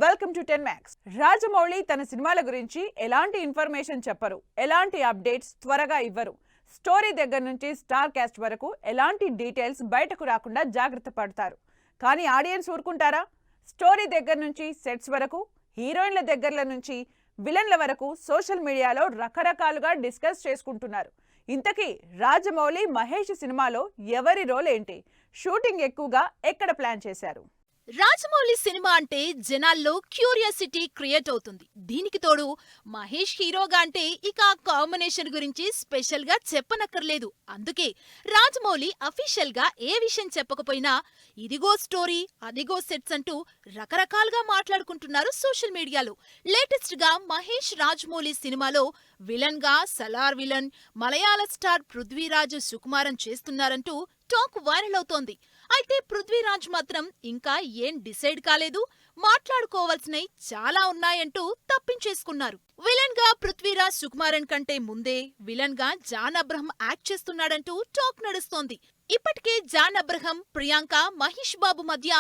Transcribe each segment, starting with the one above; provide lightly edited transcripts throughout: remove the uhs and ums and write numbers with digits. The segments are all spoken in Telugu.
Welcome to 10 Max. రాజమౌళి తన సినిమాల గురించి ఎలాంటి ఇన్ఫర్మేషన్ చెప్పరు, ఎలాంటి అప్డేట్స్ త్వరగా ఇవ్వరు. స్టోరీ దగ్గర నుంచి స్టార్ కాస్ట్ వరకు ఎలాంటి డీటెయిల్స్ బయటకు రాకుండా జాగ్రత్త పడతారు. కానీ ఆడియన్స్ ఊరుకుంటారా? స్టోరీ దగ్గర నుంచి సెట్స్ వరకు, హీరోయిన్ల దగ్గర నుంచి విలన్ల వరకు సోషల్ మీడియాలో రకరకాలుగా డిస్కస్ చేసుకుంటున్నారు. ఇంతకీ రాజమౌళి మహేష్ సినిమాలో ఎవరి రోల్ ఏంటి? షూటింగ్ ఎక్కువగా ఎక్కడ ప్లాన్ చేశారు? రాజమౌళి సినిమా అంటే జనాల్లో క్యూరియాసిటీ క్రియేట్ అవుతుంది. దీనికి తోడు మహేష్ హీరోగా అంటే ఇక ఆ కాంబినేషన్ గురించి స్పెషల్ గా చెప్పనక్కర్లేదు. అందుకే రాజమౌళి అఫీషియల్ గా ఏ విషయం చెప్పకపోయినా ఇదిగో స్టోరీ, అదిగో సెట్స్ అంటూ రకరకాలుగా మాట్లాడుకుంటున్నారు సోషల్ మీడియాలో. లేటెస్ట్ గా మహేష్ రాజమౌళి సినిమాలో విలన్ గా సలార్ విలన్ మలయాళ స్టార్ పృథ్వీరాజ్ సుకుమారన్ చేస్తున్నారంటూ టాక్ వైరల్ అవుతోంది. అయితే పృథ్వీరాజ్ మాత్రం ఇంకా ఏం డిసైడ్ కాలేదు, మాట్లాడుకోవాల్సినవి చాలా ఉన్నాయంటూ తప్పించేసుకున్నారు. విలన్ గా పృథ్వీరాజ్ సుకుమారన్ కంటే ముందే విలన్ గా జాన్ అబ్రహం యాక్ట్ చేస్తున్నాడంటూ టాక్ నడుస్తోంది. ఇప్పటికే జాన్ అబ్రహం, ప్రియాంక, మహేష్ బాబు మధ్య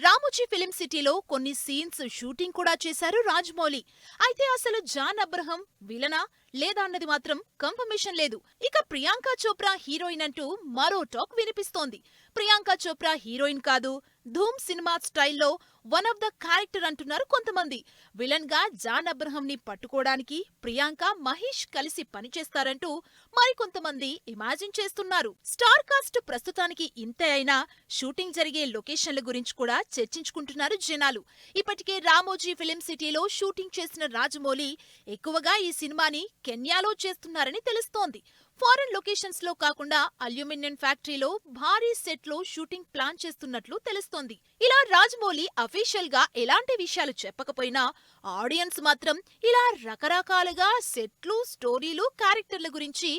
రామోజీ ఫిలిం సిటీలో కొన్ని సీన్స్ షూటింగ్ కూడా చేశారు రాజమౌళి. అయితే అసలు జాన్ అబ్రహం విలనా లేదా అన్నది మాత్రం కన్ఫర్మేషన్ లేదు. ఇక ప్రియాంక చోప్రా హీరోయిన్ అంటూ మరో టాక్ వినిపిస్తోంది. ప్రియాంక చోప్రా హీరోయిన్ కాదు, ధూమ్ సినిమా స్టైల్లో వన్ ఆఫ్ ద క్యారెక్టర్ అంటున్నారు కొంతమంది. విలన్ గా జాన్ అబ్రహం ని పట్టుకోవడానికి ప్రియాంక, మహేష్ కలిసి పనిచేస్తారంటూ మరికొంతమంది ఇమాజిన్ చేస్తున్నారు. స్టార్ కాస్ట్ ప్రస్తుతానికి ఇంతే అయినా షూటింగ్ జరిగే లొకేషన్ల గురించి కూడా చర్చించుకుంటున్నారు జనాలు. ఇప్పటికే రామోజీ ఫిలిం సిటీలో షూటింగ్ చేసిన రాజమౌళి ఎక్కువగా ఈ సినిమాని కెన్యాలో చేస్తున్నారని తెలుస్తోంది. ఫారెన్ లొకేషన్స్ లో కాకుండా అల్యూమినియం ఫ్యాక్టరీలో భారీ సెట్ లో షూటింగ్ ప్లాన్ చేస్తున్నట్లు తెలుస్తోంది. ఇలా రాజమౌళి అఫీషియల్ గా ఎలాంటి విషయాలు చెప్పకపోయినా ఆడియన్స్ మాత్రం ఇలా రకరకాలుగా సెట్లు, స్టోరీలు, క్యారెక్టర్ల గురించి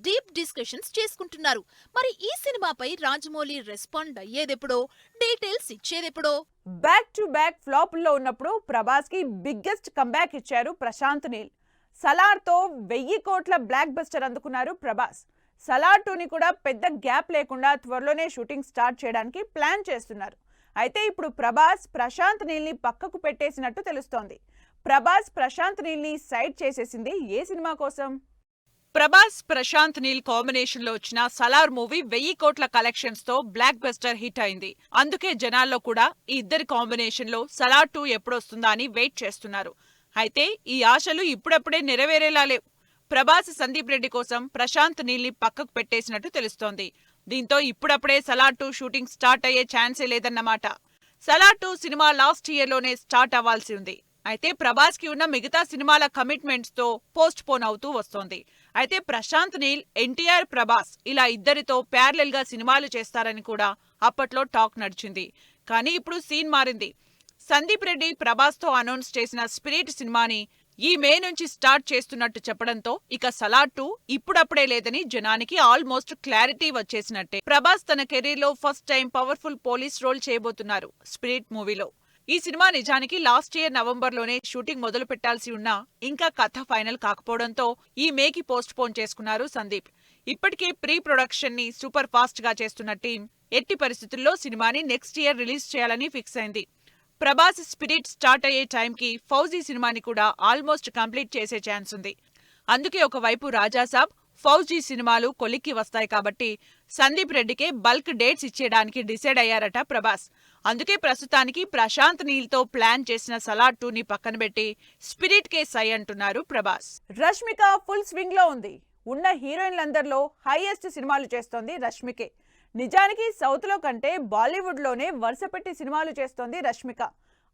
డీప్ డిస్కషన్స్ చేసుకుంటున్నారు. మరి ఈ సినిమాపై రాజమౌళి రెస్పాండ్ అయ్యేదెప్పుడో, డీటెయిల్స్ ఇచ్చేదెప్పుడో? బ్యాక్ టు బ్యాక్ ఫ్లాపుల్లో ఉన్నప్పుడు ప్రభాస్ కి బిగ్గెస్ట్ కంబ్యాక్ ఇచ్చారు ప్రశాంత్ నీల్. సలార్తో 1000 కోట్ల బ్లాక్ బస్టర్ అందుకున్నారు ప్రభాస్. సలార్ 2ని కూడా పెద్ద గ్యాప్ లేకుండా త్వరలోనే షూటింగ్ స్టార్ట్ చేయడానికి ప్లాన్ చేస్తున్నారు. అయితే ఇప్పుడు ప్రభాస్ ప్రశాంత్ నీల్ని పక్కకు పెట్టేసినట్టు తెలుస్తోంది. ప్రభాస్ ప్రశాంత్ నీల్ని సైడ్ చేసేసింది ఏ సినిమా కోసం? ప్రభాస్ ప్రశాంత్ నీల్ కాంబినేషన్ లో వచ్చిన సలార్ మూవీ 1000 కోట్ల కలెక్షన్స్ తో బ్లాక్ బస్టర్ హిట్ అయింది. అందుకే జనాల్లో కూడా ఈ ఇద్దరి కాంబినేషన్ లో సలార్ 2 ఎప్పుడొస్తుందా అని వెయిట్ చేస్తున్నారు. అయితే ఈ ఆశలు ఇప్పుడప్పుడే నెరవేరేలా లేవు. ప్రభాస్ సందీప్ రెడ్డి కోసం ప్రశాంత్ నీల్ని పక్కకు పెట్టేసినట్టు తెలుస్తోంది. దీంతో ఇప్పుడప్పుడే సలార్ 2 షూటింగ్ స్టార్ట్ అయ్యే ఛాన్సే లేదన్నమాట. సలార్ 2 సినిమా లాస్ట్ ఇయర్లోనే స్టార్ట్ అవ్వాల్సి ఉంది. అయితే ప్రభాస్ కి ఉన్న మిగతా సినిమాల కమిట్మెంట్స్ తో పోస్ట్ పోన్ అవుతూ వస్తోంది. అయితే ప్రశాంత్ నీల్, ఎన్టీఆర్, ప్రభాస్ ఇలా ఇద్దరితో ప్యారలెల్ గా సినిమాలు చేస్తారని కూడా అప్పట్లో టాక్ నడిచింది. కానీ ఇప్పుడు సీన్ మారింది. సందీప్ రెడ్డి ప్రభాస్ తో అనౌన్స్ చేసిన స్పిరిట్ సినిమాని ఈ మే నుంచి స్టార్ట్ చేస్తున్నట్టు చెప్పడంతో ఇక సలార్ 2 ఇప్పుడప్పుడే లేదని జనానికి ఆల్మోస్ట్ క్లారిటీ వచ్చేసినట్టే. ప్రభాస్ తన కెరీర్ లో first time powerful police role చేయబోతున్నారు స్పిరిట్ మూవీలో. ఈ సినిమా నిజానికి లాస్ట్ ఇయర్ నవంబర్లోనే షూటింగ్ మొదలు పెట్టాల్సి ఉన్నా ఇంకా కథ ఫైనల్ కాకపోవడంతో ఈ మేకి పోస్ట్ పోన్ చేసుకున్నారు సందీప్. ఇప్పటికే ప్రీ ప్రొడక్షన్ ని సూపర్ ఫాస్ట్ గా చేస్తున్న టీం ఎట్టి పరిస్థితుల్లో సినిమాని నెక్స్ట్ ఇయర్ రిలీజ్ చేయాలని ఫిక్స్ అయింది. ప్రభాస్ స్పిరిట్ స్టార్ట్ అయ్యే టైంకి ఫౌజీ సినిమాని కూడా ఆల్మోస్ట్ కంప్లీట్ చేసే ఛాన్స్ ఉంది. అందుకే ఒకవైపు రాజాసాబ్, ఫౌజీ సినిమాలు కొలిక్కి వస్తాయి కాబట్టి సందీప్ రెడ్డికే బల్క్ డేట్స్ ఇచ్చేయడానికి డిసైడ్ అయ్యారట ప్రభాస్. అందుకే ప్రస్తుతానికి ప్రశాంత్ నీల్తో ప్లాన్ చేసిన సలార్ 2ని పక్కన పెట్టి స్పిరిట్ కే సై అంటున్నారు ప్రభాస్. రష్మిక ఫుల్ స్వింగ్ లో ఉంది. ఉన్న హీరోయిన్లందరిలో హైయెస్ట్ సినిమాలు చేస్తోంది రష్మికే. నిజానికి సౌత్ లో కంటే బాలీవుడ్ లోనే వరుసపెట్టి సినిమాలు చేస్తోంది రష్మిక.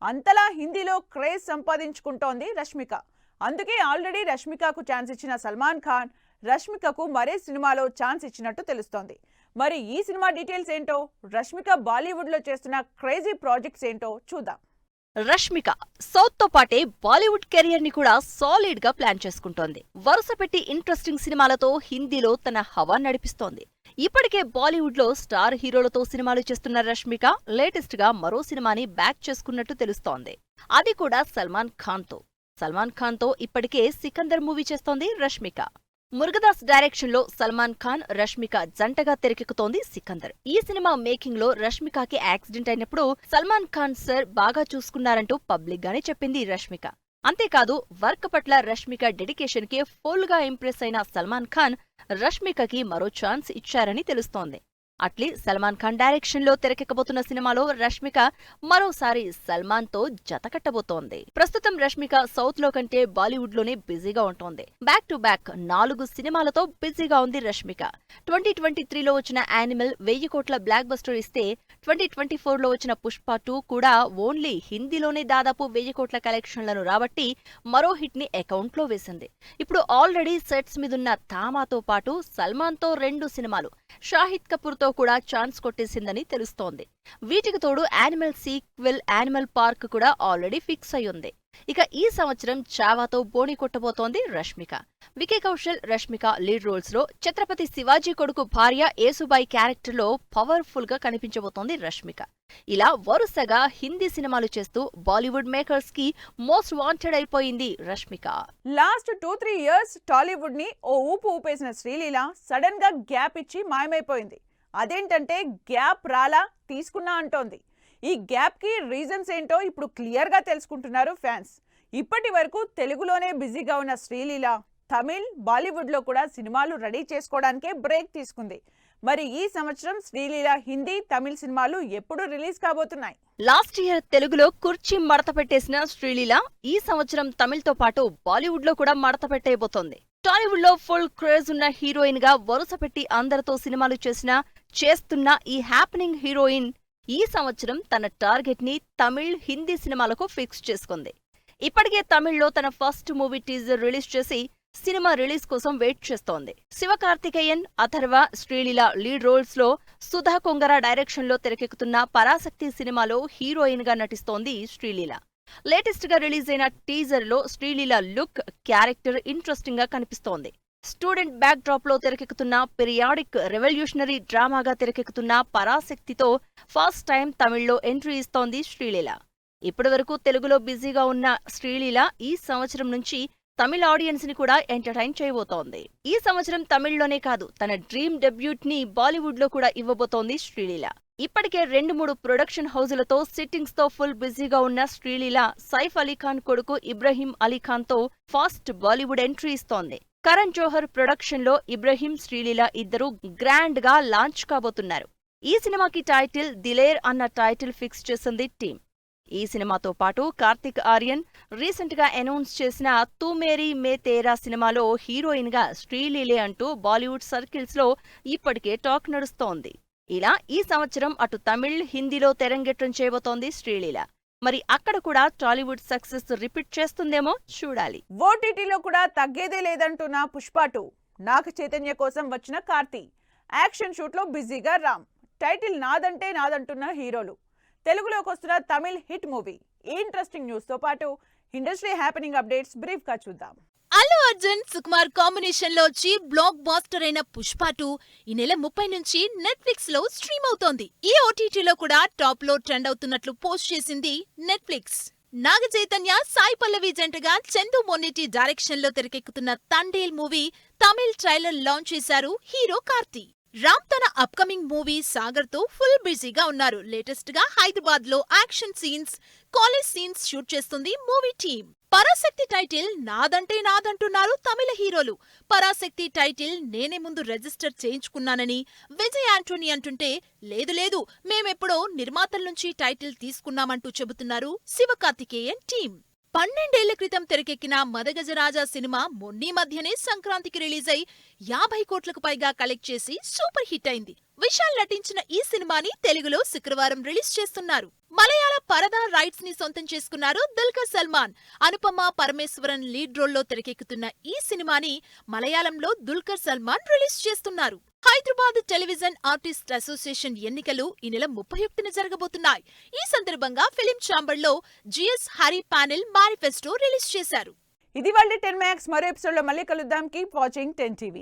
అంతలా హిందీలో క్రేజ్ సంపాదించుకుంటోంది రష్మిక. అందుకే ఆల్రెడీ రష్మికకు ఛాన్స్ ఇచ్చిన సల్మాన్ ఖాన్ రష్మికకు మరే సినిమాలో ఛాన్స్ ఇచ్చినట్టు తెలుస్తోంది. మరి ఈ సినిమా డీటెయిల్స్ ఏంటో, రష్మిక బాలీవుడ్ లో చేస్తున్న క్రేజీ ప్రాజెక్ట్స్ ఏంటో చూద్దాం. రష్మిక సౌత్ తో పాటే బాలీవుడ్ కెరియర్ ని కూడా సాలిడ్ గా ప్లాన్ చేసుకుంటోంది. వరుసపెట్టి ఇంట్రెస్టింగ్ సినిమాలతో హిందీలో తన హవా నడిపిస్తోంది. ఇప్పటికే బాలీవుడ్ లో స్టార్ హీరోలతో సినిమాలు చేస్తున్న రష్మిక లేటెస్ట్ గా మరో సినిమాని బ్యాక్ చేసుకున్నట్టు తెలుస్తోంది. అది కూడా సల్మాన్ ఖాన్ తో ఇప్పటికే సికందర్ మూవీ చేస్తోంది రష్మిక. మురుగదాస్ డైరెక్షన్ లో సల్మాన్ ఖాన్, రష్మిక జంటగా తెరకెక్కుతోంది సికందర్. ఈ సినిమా మేకింగ్ లో రష్మికకి యాక్సిడెంట్ అయినప్పుడు సల్మాన్ ఖాన్ సార్ బాగా చూసుకున్నారంటూ పబ్లిక్ గానే చెప్పింది రష్మిక. అంతేకాదు వర్క్ పట్ల రష్మిక డెడికేషన్ కి ఫుల్ గా ఇంప్రెస్ అయిన సల్మాన్ ఖాన్ రష్మికకి మరో ఛాన్స్ ఇచ్చారని తెలుస్తోంది. అట్లీ సల్మాన్ ఖాన్ డైరెక్షన్ లో తెరకెక్కబోతున్న సినిమాలో రష్మిక మరోసారి సల్మాన్ తో జతకట్టబోతోంది. ప్రస్తుతం రష్మిక సౌత్ లో కంటే బాలీవుడ్ లోనే బిజీగా ఉంటోంది. బ్యాక్ టు బ్యాక్ 4 సినిమాలతో బిజీగా ఉంది రష్మిక. 2023లో వచ్చిన యానిమల్ 1000 కోట్ల బ్లాక్ బస్టర్ ఇస్తే 2024లో వచ్చిన పుష్ప 2 కూడా ఓన్లీ హిందీలోనే దాదాపు 1000 కోట్ల కలెక్షన్లను రాబట్టి మరో హిట్ ని అకౌంట్ లో వేసింది. ఇప్పుడు ఆల్రెడీ సెట్స్ మీదున్న తామాతో పాటు సల్మాన్ తో 2 సినిమాలు, షాహిద్ కపూర్ తో కూడా ఛాన్స్ కొట్టేసిందని తెలుస్తోంది. వీటికి తోడు యానిమల్ సీక్వెల్ యానిమల్ పార్క్ కూడా ఆల్రెడీ ఫిక్స్ అయ్యింది. ఇక ఈ సంవత్సరం చావాతో బోణి కొట్టబోతోంది రష్మిక. వికీ కౌశల్, రష్మిక లీడ్ రోల్స్ లో ఛత్రపతి శివాజీ కొడుకు భార్య యేసుబాయి క్యారెక్టర్ లో పవర్ఫుల్ గా కనిపించబోతోంది రష్మిక. ఇలా వరుసగా హిందీ సినిమాలు చేస్తూ బాలీవుడ్ మేకర్స్ కి మోస్ట్ వాంటెడ్ అయిపోయింది రష్మిక. లాస్ట్ 2-3 ఇయర్స్ టాలీవుడ్ ని ఓ ఊపు ఊపేసిన శ్రీలీల సడన్ గా గ్యాప్ ఇచ్చి మాయమైపోయింది. అదేంటంటే గ్యాప్ రాలా, తీసుకున్నా అంటోంది. ఈ గ్యాప్ కి రీజన్స్ ఏంటో ఇప్పుడు క్లియర్ గా తెలుసుకుంటున్నారు ఫ్యాన్స్. ఇప్పటి వరకు తెలుగులోనే బిజీగా ఉన్న శ్రీలీల తమిళ్, బాలీవుడ్ లో కూడా సినిమాలు రెడీ చేసుకోవడానికే బ్రేక్ తీసుకుంది. మరి ఈ సంవత్సరం శ్రీలీల హిందీ, తమిళ్ సినిమాలు ఎప్పుడు రిలీజ్ కాబోతున్నాయి? లాస్ట్ ఇయర్ తెలుగులో కుర్చీ మడత పెట్టేసిన శ్రీలీల ఈ సంవత్సరం తమిళ్ తో పాటు బాలీవుడ్ లో కూడా మడత పెట్టేయబోతోంది. టాలీవుడ్ లో ఫుల్ క్రేజ్ ఉన్న హీరోయిన్ గా వరుస పెట్టి అందరితో సినిమాలు చేస్తున్న ఈ హ్యాపెనింగ్ హీరోయిన్ ఈ సంవత్సరం తన టార్గెట్ ని తమిళ్, హిందీ సినిమాలకు ఫిక్స్ చేసుకుంది. ఇప్పటికే తమిళ్లో తన ఫస్ట్ మూవీ టీజర్ రిలీజ్ చేసి సినిమా రిలీజ్ కోసం వెయిట్ చేస్తోంది. శివకార్తికేయన్, అథర్వ, శ్రీలీల లీడ్ రోల్స్ లో సుధా కొంగర డైరెక్షన్ లో తెరకెక్కుతున్న పరాశక్తి సినిమాలో హీరోయిన్ గా నటిస్తోంది శ్రీలీల. లేటెస్ట్ గా రిలీజ్ అయిన టీజర్ లో శ్రీలీల లుక్, క్యారెక్టర్ ఇంట్రెస్టింగ్ గా కనిపిస్తోంది. స్టూడెంట్ బ్యాక్ డ్రాప్ లో తెరకెక్కుతున్న పీరియాడిక్ రెవల్యూషనరీ డ్రామాగా తెరకెక్కుతున్న పరాశక్తితో ఫస్ట్ టైం తమిళ్లో ఎంట్రీ ఇస్తోంది శ్రీలీల. ఇప్పటివరకు తెలుగులో బిజీగా ఉన్న శ్రీలీల ఈ సంవత్సరం నుంచి తమిళ ఆడియన్స్ ని కూడా ఎంటర్టైన్ చేయబోతోంది. ఈ సంవత్సరం తమిళ్లోనే కాదు, తన డ్రీమ్ డెబ్యూట్ ని బాలీవుడ్ లో కూడా ఇవ్వబోతోంది శ్రీలీల. ఇప్పటికే 2-3 ప్రొడక్షన్ హౌజులతో సిట్టింగ్స్ తో ఫుల్ బిజీగా ఉన్న శ్రీలీల సైఫ్ అలీఖాన్ కొడుకు ఇబ్రహీం అలీఖాన్ తో ఫాస్ట్ బాలీవుడ్ ఎంట్రీ ఇస్తోంది. కరణ్ జోహర్ ప్రొడక్షన్ లో ఇబ్రహీం, శ్రీలీల ఇద్దరు గ్రాండ్ గా లాంచ్ కాబోతున్నారు. ఈ సినిమాకి టైటిల్ దిలేర్ అన్న టైటిల్ ఫిక్స్ చేసింది టీం. ఈ సినిమాతో పాటు కార్తిక్ ఆర్యన్ రీసెంట్ గా అనౌన్స్ చేసిన తూ మేరీ మే తేరా సినిమాలో హీరోయిన్ గా శ్రీలీలే అంటూ బాలీవుడ్ సర్కిల్స్ లో ఇప్పటికే టాక్ నడుస్తోంది. ఇలా ఈ సంవత్సరం అటు తమిళ్, హిందీలో తెరంగేట్రం చేయబోతోంది శ్రీలీల. మరి అక్కడ కూడా టాలీవుడ్ సక్సెస్ రిపీట్ చేస్తుందేమో చూడాలి. ఓటీటీలో కూడా తగ్గేదే లేదంటున్న పుష్ప 2, నాగ చైతన్య కోసం వచ్చిన కార్తీ, యాక్షన్ షూట్ లో బిజీగా రామ్, టైటిల్ నాదంటే నాదంటున్న హీరోలు, తెలుగులోకి వస్తున్న తమిళ్ హిట్ మూవీ. ఈ ఇంట్రెస్టింగ్ న్యూస్ తో పాటు ఇండస్ట్రీ హ్యాపెనింగ్ అప్డేట్స్ బ్రీఫ్ గా చూద్దాం. అల్లు అర్జున్, సుకుమార్ కాంబినేషన్ లో వచ్చి బ్లాక్ బాస్టర్ అయిన పుష్ప 2 ఈ నెల 30 నుంచి నెట్ఫ్లిక్స్ లో స్ట్రీమ్ అవుతోంది. ఈ ఓటీటీలో కూడా టాప్ లో ట్రెండ్ అవుతున్నట్లు పోస్ట్ చేసింది నెట్ఫ్లిక్స్. నాగ చైతన్య, సాయి పల్లవి జంటగా చందు మొన్నెటి డైరెక్షన్ లో తెరకెక్కుతున్న Thandel movie Tamil trailer launch చేశారు హీరో కార్తీ. రామ్ తన అప్కమింగ్ మూవీ సాగర్ తో ఫుల్ బిజీగా ఉన్నారు. లేటెస్ట్ గా హైదరాబాద్ లో action scenes, college scenes shoot చేస్తుంది మూవీ టీమ్. పరాశక్తి టైటిల్ నాదంటే నాదంటున్నారు తమిళ హీరోలు. పరాశక్తి టైటిల్ నేనే ముందు రిజిస్టర్ చేయించుకున్నానని విజయ్ యాంటోనీ అంటుంటే, లేదు మేమెప్పుడో నిర్మాతల నుంచి టైటిల్ తీసుకున్నామంటూ చెబుతున్నారు శివకార్తికేయన్ టీం. 12 ఏళ్ల క్రితం తెరకెక్కిన మదగజరాజా సినిమా మొన్నీ మధ్యనే సంక్రాంతికి రిలీజ్ అయి 50 కోట్లకు పైగా కలెక్ట్ చేసి సూపర్ హిట్ అయింది. విశాల్ నటించిన ఈ సినిమాని తెలుగులో శుక్రవారం రిలీజ్ చేస్తున్నారు. మలయాళ పరదా రైట్స్ ని సొంతం చేసుకున్నారు దుల్కర్ సల్మాన్. అనుపమ పరమేశ్వరన్ లీడ్ రోల్లో తెరకెక్కుతున్న ఈ సినిమాని మలయాళంలో దుల్కర్ సల్మాన్ రిలీజ్ చేస్తున్నారు. హైదరాబాద్ టెలివిజన్ ఆర్టిస్ట్ అసోసియేషన్ ఎన్నికలు ఈ నెల 31న జరగబోతున్నాయి. ఈ సందర్భంగా ఫిలిం ఛాంబర్ లో GS Hari panel manifesto release చేశారు. ఇది వాళ్ళ 10 Max. మరో ఎపిసోడ్ లో మళ్ళీ కలుద్దాం. Keep watching 10 TV.